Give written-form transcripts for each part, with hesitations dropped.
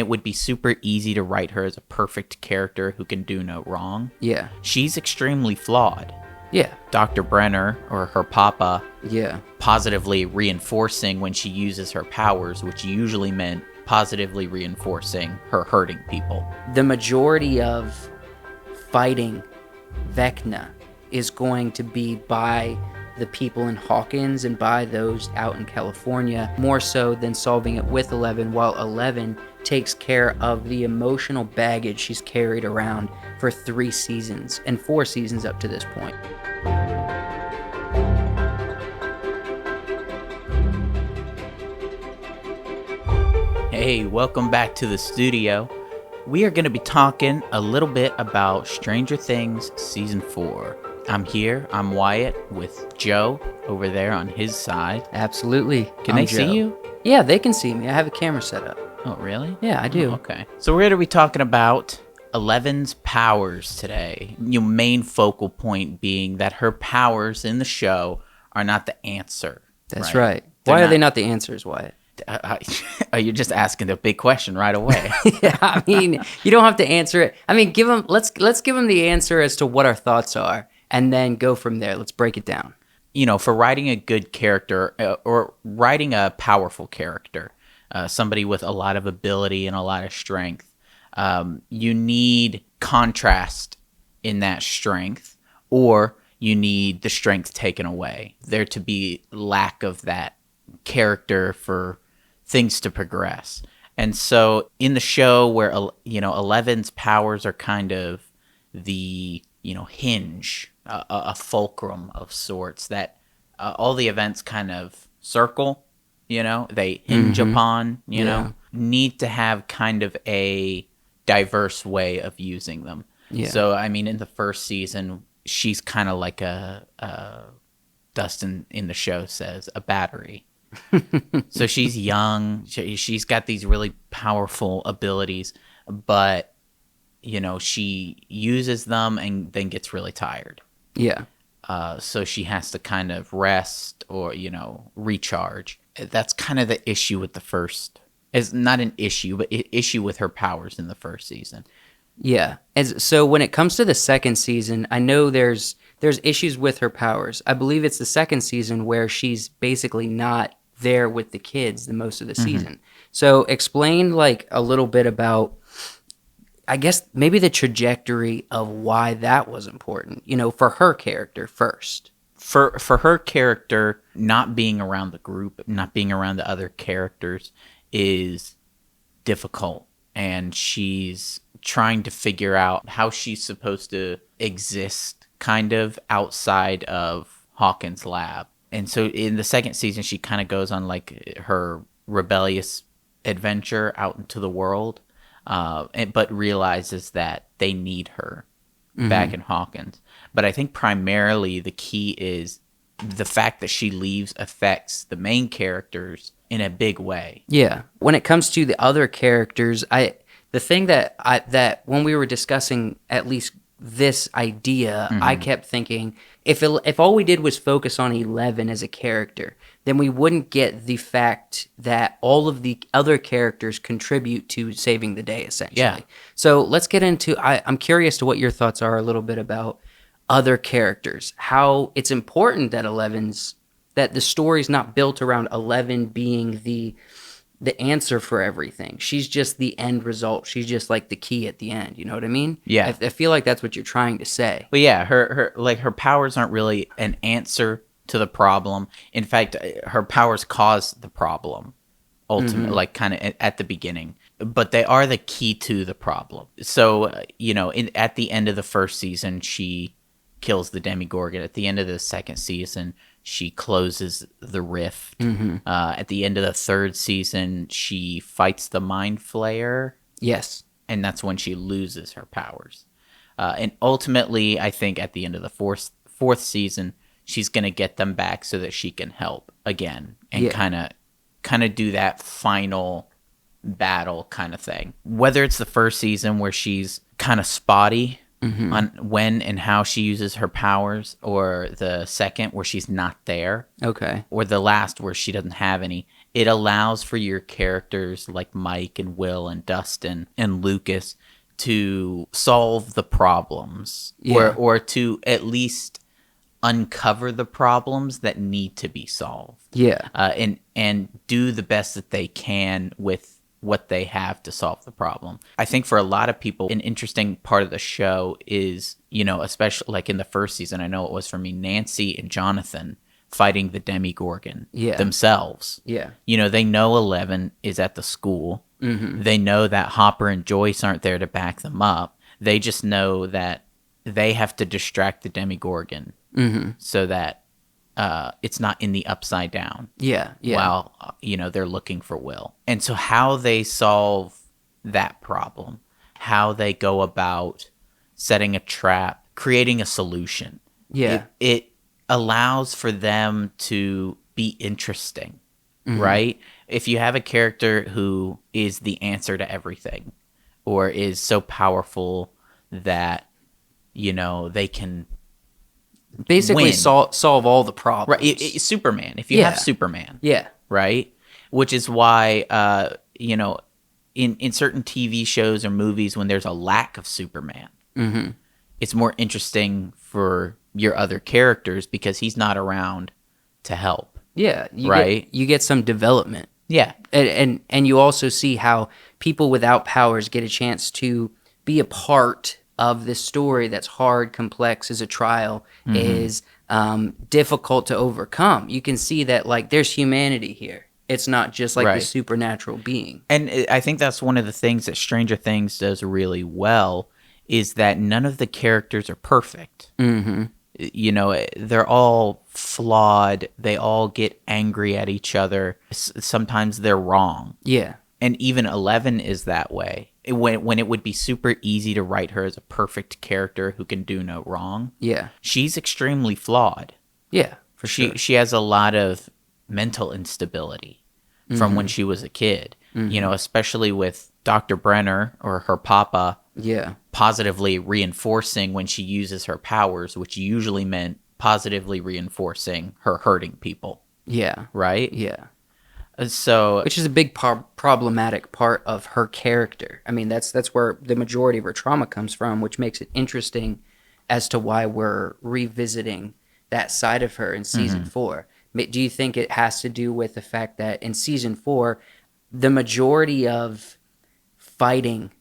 it would be super easy to write her as a perfect character who can do no wrong. Yeah. She's extremely flawed. Yeah. Dr. Brenner, or her papa, Yeah. positively reinforcing when she uses her powers, which usually meant positively reinforcing her hurting people. The majority of fighting Vecna is going to be by the people in Hawkins and by those out in California, more so than solving it with 11, while 11 takes care of the emotional baggage she's carried around for 3 seasons and 4 seasons up to this point. Hey, welcome back to the studio. We are going to be talking a little bit about Stranger Things Season 4. I'm Wyatt with Joe over there on his side. Absolutely. Can they see you? Yeah, they can see me. I have a camera set up. Oh, really? Yeah, I do. Oh, okay. So we're going to be talking about 11's powers today. Your main focal point being that her powers in the show are not the answer. That's right. Why are they not the answers, Wyatt? You're just asking the big question right away. Yeah, I mean, you don't have to answer it. I mean, let's give them the answer as to what our thoughts are, and then go from there. Let's break it down. For writing a good character or writing a powerful character, somebody with a lot of ability and a lot of strength, you need contrast in that strength, or you need the strength taken away. There to be lack of that character for things to progress. And so in the show where 11's powers are kind of the hinge, a fulcrum of sorts that all the events kind of circle, they hinge upon, need to have kind of a diverse way of using them. Yeah. So I mean, in the first season, she's kind of like Dustin in the show says, a battery. So she's young, she's got these really powerful abilities, but she uses them and then gets really tired. Yeah. So she has to kind of rest or recharge. That's kind of the issue with the first. It's not an issue, but issue with her powers in the first season. Yeah. So when it comes to the second season, I know there's issues with her powers. I believe it's the second season where she's basically not there with the kids the most of the season. So explain a little bit about, I guess, maybe the trajectory of why that was important, for her character first. For her character, not being around the group, not being around the other characters is difficult. And she's trying to figure out how she's supposed to exist kind of outside of Hawkins' lab. And so in the second season, she kind of goes on her rebellious adventure out into the world, but realizes that they need her back in Hawkins. But I think primarily the key is the fact that she leaves affects the main characters in a big way. Yeah. When it comes to the other characters, the thing that when we were discussing at least this idea, I kept thinking, if all we did was focus on 11 as a character, then we wouldn't get the fact that all of the other characters contribute to saving the day, essentially. Yeah. So let's get into, I'm curious to what your thoughts are a little bit about other characters, how it's important that that the story's not built around 11 being the answer for everything. She's just the end result. She's just like the key at the end. You know what I mean? Yeah. I feel like that's what you're trying to say. Well, yeah, her powers aren't really an answer to the problem. In fact, her powers cause the problem ultimately, kind of at the beginning. But they are the key to the problem. So, at the end of the first season, she kills the Demogorgon. At the end of the second season, she closes the rift. At the end of the third season, she fights the Mind Flayer. Yes. And that's when she loses her powers. And ultimately, I think at the end of the fourth season, she's going to get them back so that she can help again and kind of do that final battle kind of thing. Whether it's the first season where she's kind of spotty on when and how she uses her powers, or the second where she's not there, okay, or the last where she doesn't have any, it allows for your characters like Mike and Will and Dustin and Lucas to solve the problems, Yeah. or to at least uncover the problems that need to be solved. Yeah. And do the best that they can with what they have to solve the problem. I think for a lot of people, an interesting part of the show is, especially like in the first season, I know it was for me, Nancy and Jonathan fighting the Demigorgon themselves. Yeah. They know 11 is at the school. Mm-hmm. They know that Hopper and Joyce aren't there to back them up. They just know that they have to distract the Demigorgon so that it's not in the Upside Down. Yeah. While, they're looking for Will. And so how they solve that problem, how they go about setting a trap, creating a solution. Yeah. It allows for them to be interesting, right? If you have a character who is the answer to everything, or is so powerful that, they can basically solve all the problems. Right, Superman. If you have Superman, right, which is why in certain TV shows or movies, when there's a lack of Superman, it's more interesting for your other characters because he's not around to help. Yeah, right. You get some development. Yeah, and you also see how people without powers get a chance to be a part of this story that's hard, complex, is a trial, is difficult to overcome. You can see that, like, there's humanity here. It's not just like the supernatural being. And I think that's one of the things that Stranger Things does really well, is that none of the characters are perfect. They're all flawed. They all get angry at each other. Sometimes they're wrong. Yeah. And even 11 is that way. When it would be super easy to write her as a perfect character who can do no wrong. Yeah. She's extremely flawed. Yeah, for sure. She has a lot of mental instability from when she was a kid. Especially with Dr. Brenner, or her papa, positively reinforcing when she uses her powers, which usually meant positively reinforcing her hurting people. Yeah. Right? Yeah. So, which is a big problematic part of her character. I mean, that's where the majority of her trauma comes from, which makes it interesting as to why we're revisiting that side of her in season 4. Do you think it has to do with the fact that in season 4, the majority of fighting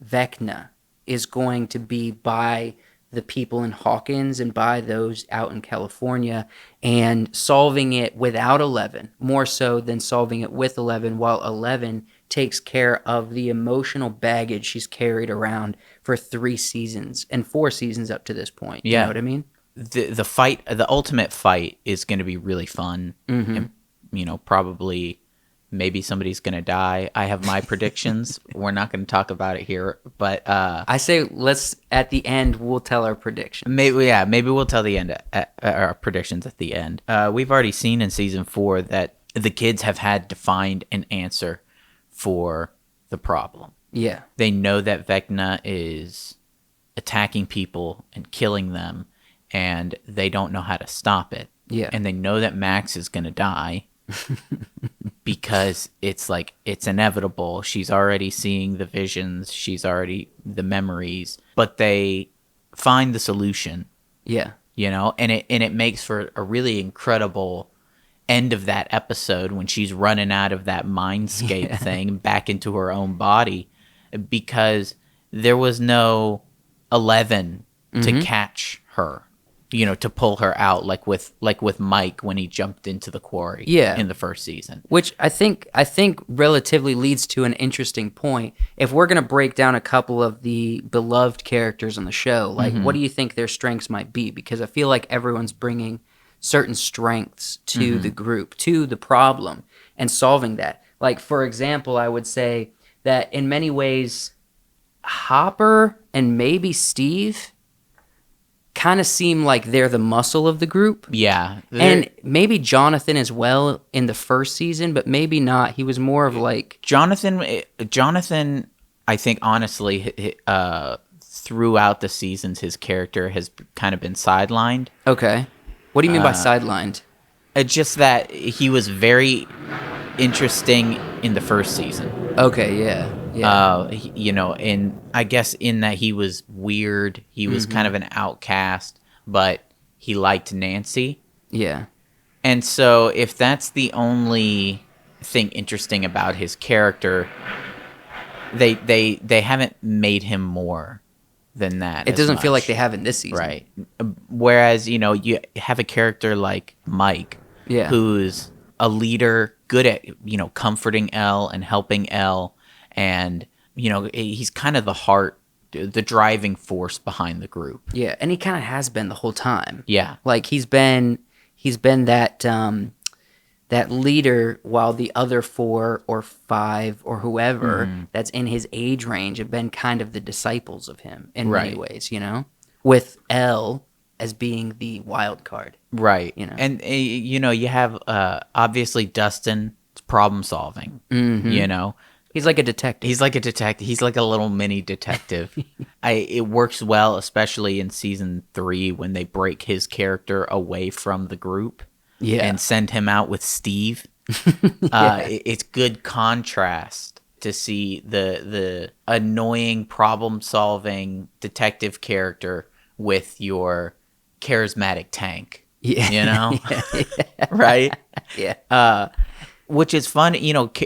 Vecna is going to be by the people in Hawkins and by those out in California, and solving it without 11, more so than solving it with 11, while 11 takes care of the emotional baggage she's carried around for 3 seasons and 4 seasons up to this point. You know what I mean? The fight, the ultimate fight, is going to be really fun. And, probably maybe somebody's going to die. I have my predictions. We're not going to talk about it here, but I say at the end we'll tell our predictions. Maybe we'll tell the end our predictions at the end. We've already seen in season 4 that the kids have had to find an answer for the problem. Yeah. They know that Vecna is attacking people and killing them, and they don't know how to stop it. Yeah. And they know that Max is going to die. Because it's inevitable. She's already seeing the visions. She's already the memories. But they find the solution. Yeah. And it makes for a really incredible end of that episode when she's running out of that mindscape thing back into her own body, because there was no 11 to catch her. To pull her out, like with Mike when he jumped into the quarry in the first season. Which I think relatively leads to an interesting point. If we're going to break down a couple of the beloved characters on the show, like what do you think their strengths might be? Because I feel like everyone's bringing certain strengths to the group, to the problem, and solving that. Like, for example, I would say that in many ways, Hopper and maybe Steve kind of seem like they're the muscle of the group. Yeah. And maybe Jonathan as well in the first season, but maybe not. He was more of like... Jonathan, I think, honestly, throughout the seasons, his character has kind of been sidelined. Okay. What do you mean by sidelined? It's just that he was very interesting in the first season. Okay, yeah. And I guess in that he was weird, he was kind of an outcast, but he liked Nancy. Yeah. And so if that's the only thing interesting about his character, they haven't made him more than that. It doesn't feel like they have in this season. Right. Whereas, you have a character like Mike, Yeah. who's a leader, good at, comforting Elle and helping Elle. And, he's kind of the heart, the driving force behind the group. Yeah, and he kind of has been the whole time. Yeah. Like he's been that that leader, while the other 4 or 5 or whoever that's in his age range have been kind of the disciples of him in many ways, with Elle as being the wild card. Right. And, you have obviously Dustin's problem solving, He's like a detective. He's like a detective. He's like a little mini detective. It works well, especially in season 3 when they break his character away from the group. Yeah. And send him out with Steve. It's good contrast to see the annoying problem-solving detective character with your charismatic tank. Yeah. Right? Yeah. Which is fun.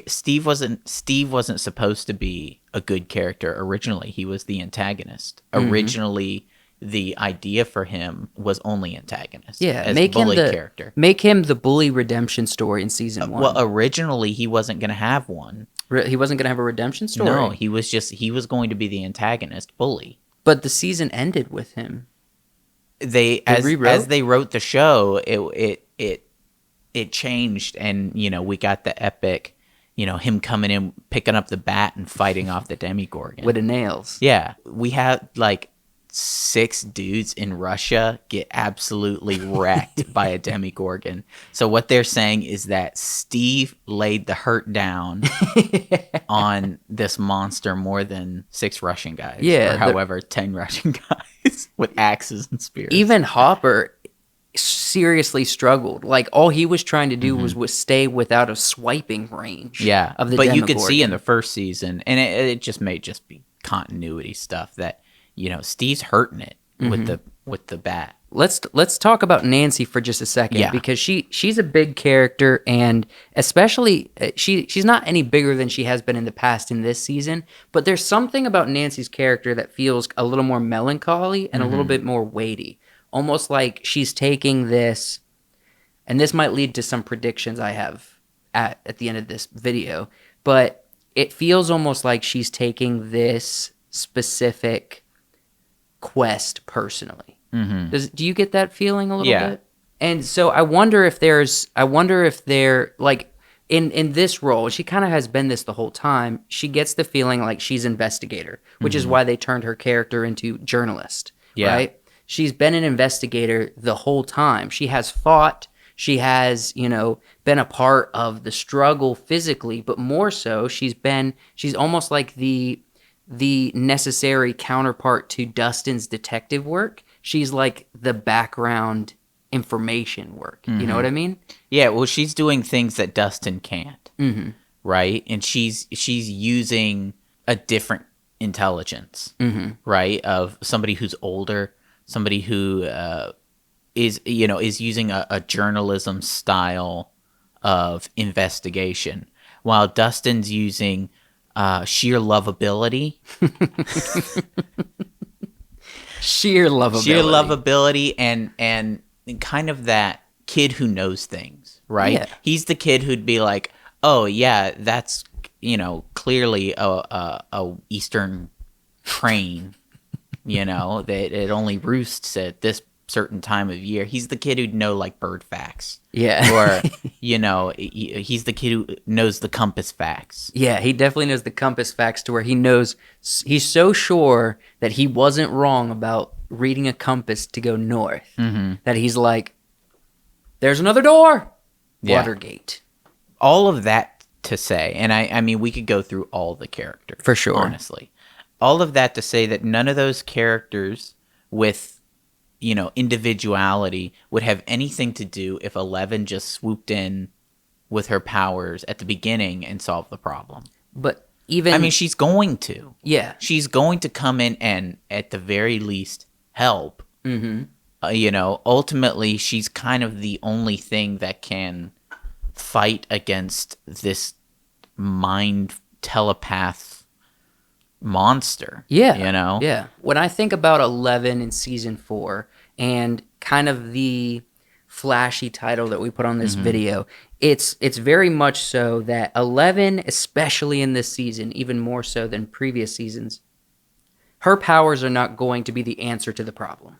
Steve wasn't supposed to be a good character originally. He was the antagonist. Originally, the idea for him was only antagonist. Yeah, as make bully him the character. Make him the bully redemption story in season 1. Well, originally he wasn't going to have one. He wasn't going to have a redemption story. No, he was going to be the antagonist bully. But the season ended with him. As they wrote the show, it changed, and we got the epic, him coming in, picking up the bat and fighting off the Demigorgon with the nails. Yeah, we had like 6 dudes in Russia get absolutely wrecked by a Demigorgon. So what they're saying is that Steve laid the hurt down on this monster more than 6 Russian guys. Yeah, or however 10 Russian guys with axes and spears. Even Hopper seriously struggled. Like all he was trying to do was stay without a swiping range. Yeah, of the but you Demogorgon. could see in the first season, and it just may just be continuity stuff that Steve's hurting it with the bat. Let's talk about Nancy for just a second, because she's a big character, and especially she's not any bigger than she has been in the past in this season, but there's something about Nancy's character that feels a little more melancholy and a little bit more weighty, almost like she's taking this, and this might lead to some predictions I have at the end of this video, but it feels almost like she's taking this specific quest personally. Do you get that feeling a little bit? And so I wonder if they're like in this role, she kind of has been this the whole time. She gets the feeling like she's investigator, which is why they turned her character into journalist. Right? She's been an investigator the whole time. She has fought. She has, been a part of the struggle physically, but more so, she's almost like the necessary counterpart to Dustin's detective work. She's like the background information work. You know what I mean? Yeah, well, she's doing things that Dustin can't, right? And she's using a different intelligence, right? Of somebody who's older, somebody who is using a journalism style of investigation, while Dustin's using sheer lovability. Sheer lovability and kind of that kid who knows things, right? Yeah. He's the kid who'd be like, oh yeah, that's clearly a Eastern crane, that it only roosts at this certain time of year. He's the kid who'd know like bird facts. Yeah. Or, he's the kid who knows the compass facts. Yeah, he definitely knows the compass facts to where he's so sure that he wasn't wrong about reading a compass to go north that he's like, there's another door. Yeah. Watergate. All of that to say, and I mean, we could go through all the characters. For sure. Honestly. All of that to say that none of those characters with individuality would have anything to do if 11 just swooped in with her powers at the beginning and solved the problem. But even I mean, she's going to. yeah, She's going to come in and, at the very least, help. Ultimately, she's kind of the only thing that can fight against this mind telepath monster. Yeah. Yeah. When I think about 11 in season 4 and kind of the flashy title that we put on this video, it's very much so that 11, especially in this season, even more so than previous seasons, her powers are not going to be the answer to the problem.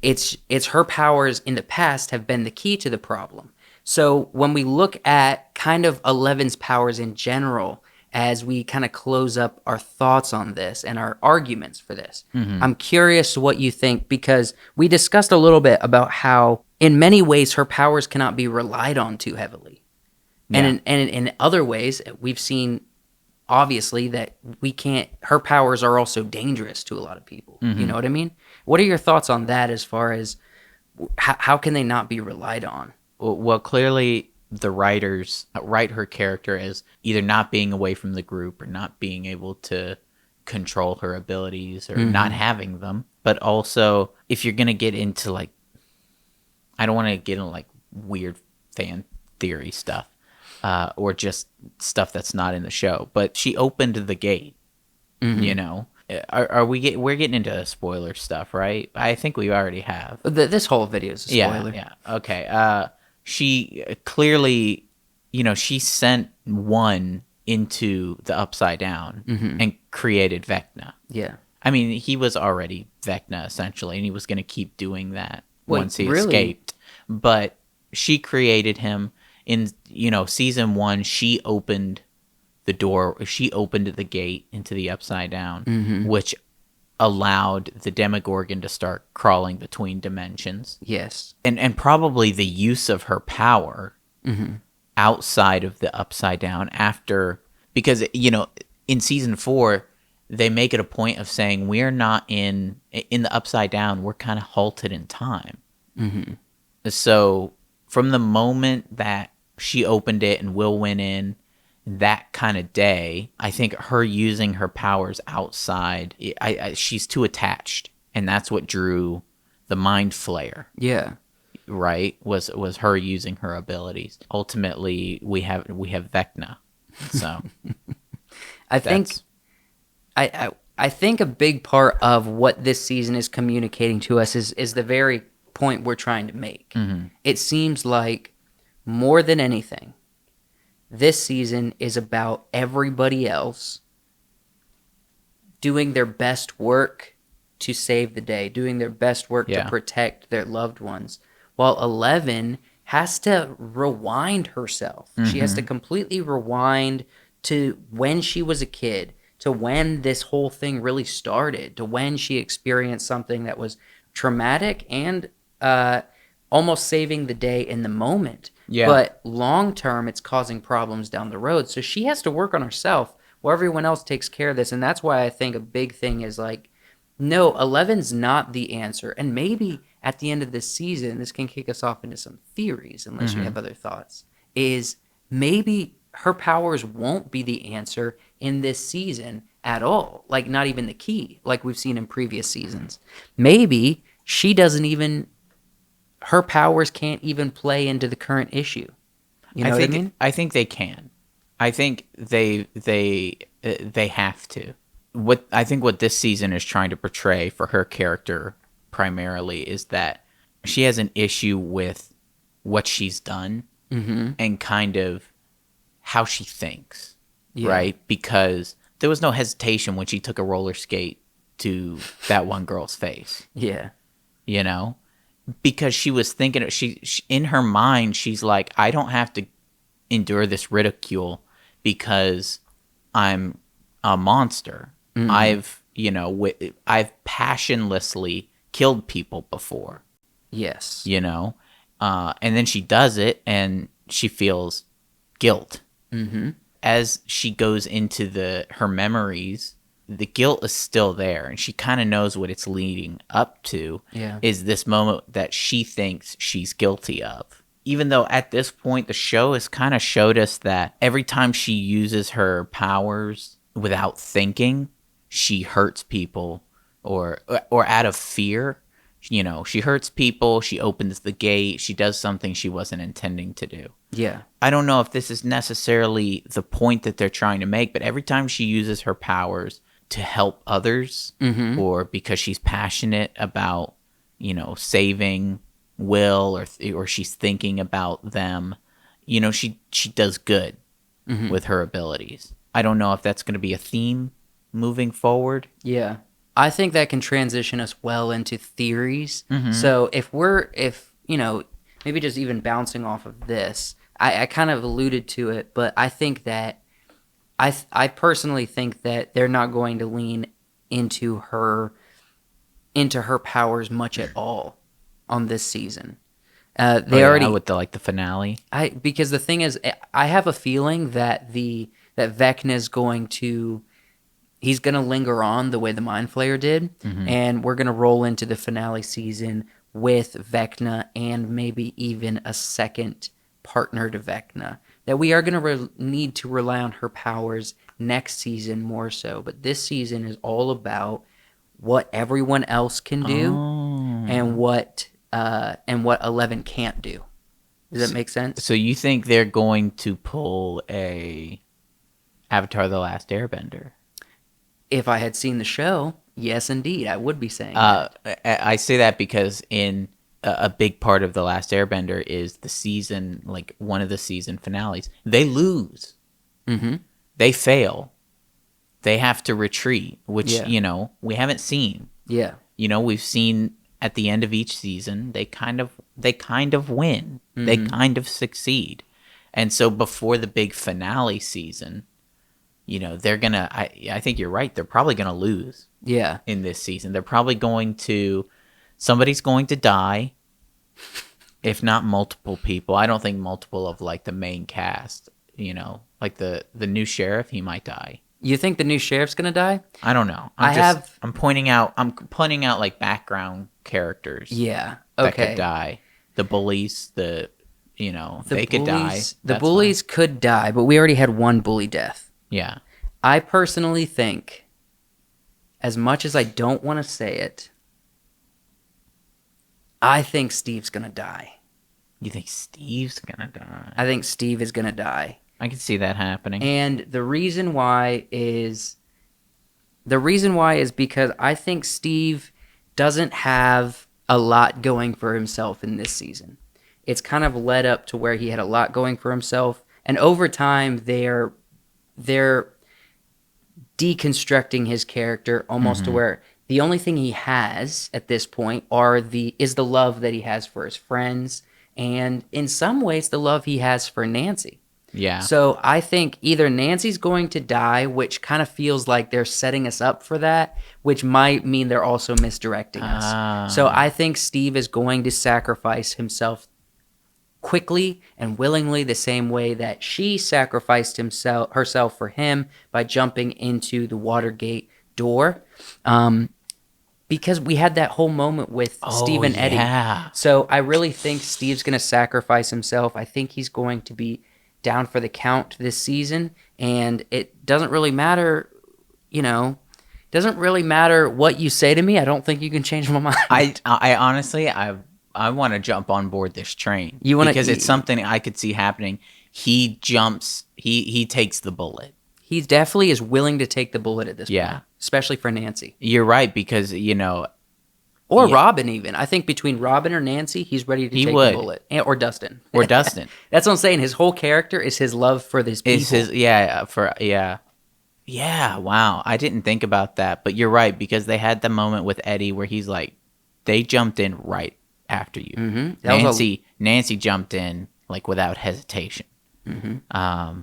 It's her powers in the past have been the key to the problem. So when we look at kind of 11's powers in general, as we kind of close up our thoughts on this and our arguments for this, I'm curious what you think, because we discussed a little bit about how in many ways her powers cannot be relied on too heavily. And in other ways, we've seen obviously that her powers are also dangerous to a lot of people. You know what I mean? What are your thoughts on that as far as how can they not be relied on? Well, clearly the writers write her character as either not being away from the group or not being able to control her abilities or not having them. But also, if you're going to get into I don't want to get into weird fan theory stuff or just stuff that's not in the show, but she opened the gate, We're getting into spoiler stuff, right? I think we already have. This whole video is a spoiler. Yeah. Okay. She clearly, she sent one into the Upside Down and created Vecna. Yeah. I mean, he was already Vecna essentially, and he was going to keep doing that once he escaped. But she created him in, season 1. She opened the door. She opened the gate into the Upside Down, which allowed the Demogorgon to start crawling between dimensions. Yes. And probably the use of her power outside of the Upside Down because, in season 4, they make it a point of saying we're not in the Upside Down. We're kind of halted in time. So from the moment that she opened it and Will went in, that kind of day, I think her using her powers outside, she's too attached, and that's what drew the Mind Flayer. Yeah, right. Was her using her abilities. Ultimately, we have Vecna. So, I think a big part of what this season is communicating to us is the very point we're trying to make. It seems like more than anything, this season is about everybody else doing their best work to save the day, doing their best work to protect their loved ones, while 11 has to rewind herself. She has to completely rewind to when she was a kid, to when this whole thing really started, to when she experienced something that was traumatic and almost saving the day in the moment. Yeah. But long term, it's causing problems down the road. So she has to work on herself while everyone else takes care of this. And that's why I think a big thing is no, 11's not the answer. And maybe at the end of this season, this can kick us off into some theories, unless you have other thoughts, is maybe her powers won't be the answer in this season at all. Not even the key, like we've seen in previous seasons. Maybe her powers can't even play into the current issue. You know what I mean? I think they can. I think they have to. What this season is trying to portray for her character primarily is that she has an issue with what she's done and kind of how she thinks, right? Because there was no hesitation when she took a roller skate to that one girl's face. Yeah. Because she was thinking, she in her mind, she's like, I don't have to endure this ridicule because I'm a monster. I've passionlessly killed people before. Yes. And then she does it and she feels guilt. As she goes into her memories the guilt is still there, and she kind of knows what it's leading up to. Yeah. Is this moment that she thinks she's guilty of. Even though at this point the show has kind of showed us that every time she uses her powers without thinking, she hurts people or out of fear. You know, she hurts people, she opens the gate, she does something she wasn't intending to do. Yeah. I don't know if this is necessarily the point that they're trying to make, but every time she uses her powers to help others, or because she's passionate about, you know, saving Will, or she's thinking about them, you know, she does good with her abilities. I don't know if that's going to be a theme moving forward. Yeah. I think that can transition us well into theories. So if you know, maybe just even bouncing off of this, I kind of alluded to it, but I think that I personally think that they're not going to lean into her powers much at all on this season. They already with the finale. Because the thing is, I have a feeling that that Vecna is going to. He's going to linger on the way the Mind Flayer did, and we're going to roll into the finale season with Vecna and maybe even a second partner to Vecna. That we are going to need to rely on her powers next season more so, but this season is all about what everyone else can do and what 11 can't do. Does that make sense? So you think they're going to pull a Avatar: The Last Airbender? If I had seen the show, yes, indeed, I would be saying that. I say that because in a big part of The Last Airbender is the season, like one of the season finales. They lose. They fail. They have to retreat, which, you know, we haven't seen. Yeah. You know, we've seen at the end of each season, they kind of win. They kind of succeed. And so before the big finale season, you know, they're going to, I think you're right. They're probably going to lose. Yeah. In this season. They're probably somebody's going to die, if not multiple people. I don't think multiple of like the main cast, you know, like the new sheriff, he might die. You think the new sheriff's going to die? I don't know. I'm pointing out like background characters. Yeah. That Okay. could die. The bullies, they could die. The bullies could die, but we already had one bully death. Yeah. I personally think, as much as I don't want to say it, I think Steve's going to die. You think Steve's going to die? I think Steve is going to die. I can see that happening. And the reason why is because I think Steve doesn't have a lot going for himself in this season. It's kind of led up to where he had a lot going for himself, and over time they're deconstructing his character almost to where the only thing he has at this point is the love that he has for his friends, and in some ways the love he has for Nancy. Yeah. So I think either Nancy's going to die, which kind of feels like they're setting us up for that, which might mean they're also misdirecting us. So I think Steve is going to sacrifice himself quickly and willingly, the same way that she sacrificed herself for him by jumping into the Watergate door. Because we had that whole moment with Steve and Eddie. Yeah. So I really think Steve's going to sacrifice himself. I think he's going to be down for the count this season, and it doesn't really matter, doesn't really matter what you say to me. I don't think you can change my mind. I honestly, I want to jump on board this train because it's something I could see happening. He jumps, he takes the bullet. He definitely is willing to take the bullet at this point, especially for Nancy. You're right, because, Or Robin, even. I think between Robin or Nancy, he's ready to take the bullet. Or Dustin. Or Dustin. That's what I'm saying. His whole character is his love for these people. Yeah, wow. I didn't think about that, but you're right, because they had the moment with Eddie where he's like, they jumped in right after you. Mm-hmm. Nancy jumped in like without hesitation. Mm-hmm.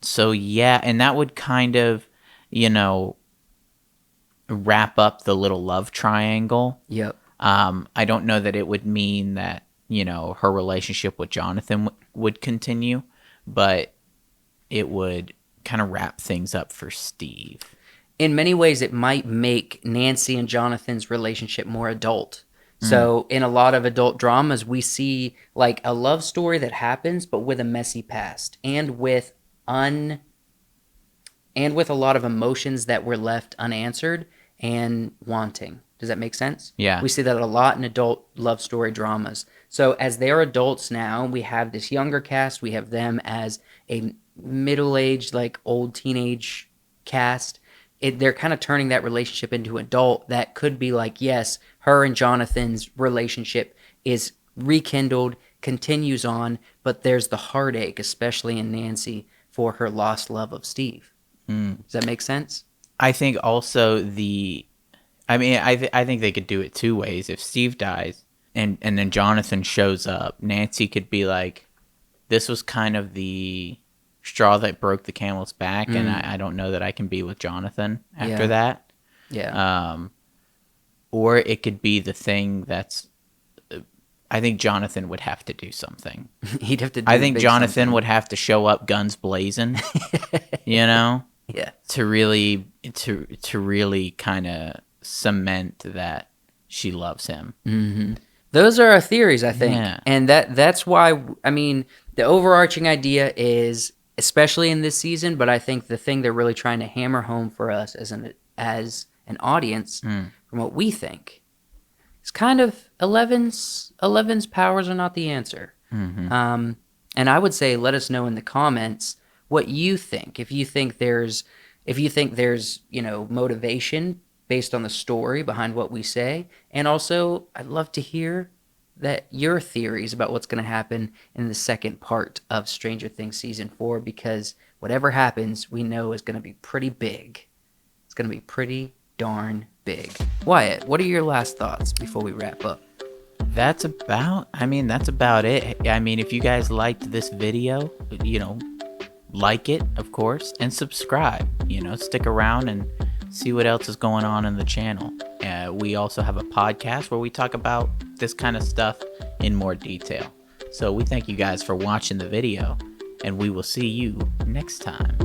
So yeah, and that would kind of, wrap up the little love triangle. Yep. I don't know that it would mean that, her relationship with Jonathan would continue, but it would kind of wrap things up for Steve. in many ways, it might make Nancy and Jonathan's relationship more adult. So in a lot of adult dramas, we see like a love story that happens, but with a messy past and with a lot of emotions that were left unanswered and wanting. Does that make sense? Yeah. We see that a lot in adult love story dramas. So as they're adults now, we have this younger cast. We have them as a middle-aged, like old teenage cast. They're kind of turning that relationship into adult. That could be like, yes, her and Jonathan's relationship is rekindled, continues on, but there's the heartache, especially in Nancy, for her lost love of Steve. Does that make sense? I think also I think they could do it two ways. If Steve dies and then Jonathan shows up, Nancy could be like, this was kind of the straw that broke the camel's back, and I don't know that I can be with Jonathan after that. Yeah. Or it could be the thing that's, I think Jonathan would have to do something. He'd have to do I think Jonathan something. would have to show up guns blazing, you know? Yeah. To really kind of cement that she loves him. Those are our theories, I think. Yeah. And that's why, I mean, the overarching idea is, especially in this season, but I think the thing they're really trying to hammer home for us as an audience, from what we think, is kind of Eleven's powers are not the answer. And I would say, let us know in the comments what you think. If you think there's motivation based on the story behind what we say, and also I'd love to hear that your theories about what's going to happen in the second part of Stranger Things season 4, because whatever happens, we know is going to be pretty big. It's going to be pretty darn big. Wyatt, what are your last thoughts before we wrap up? That's about it. I mean, if you guys liked this video, like it, of course, and subscribe, stick around and see what else is going on in the channel. We also have a podcast where we talk about this kind of stuff in more detail. So we thank you guys for watching the video, and we will see you next time.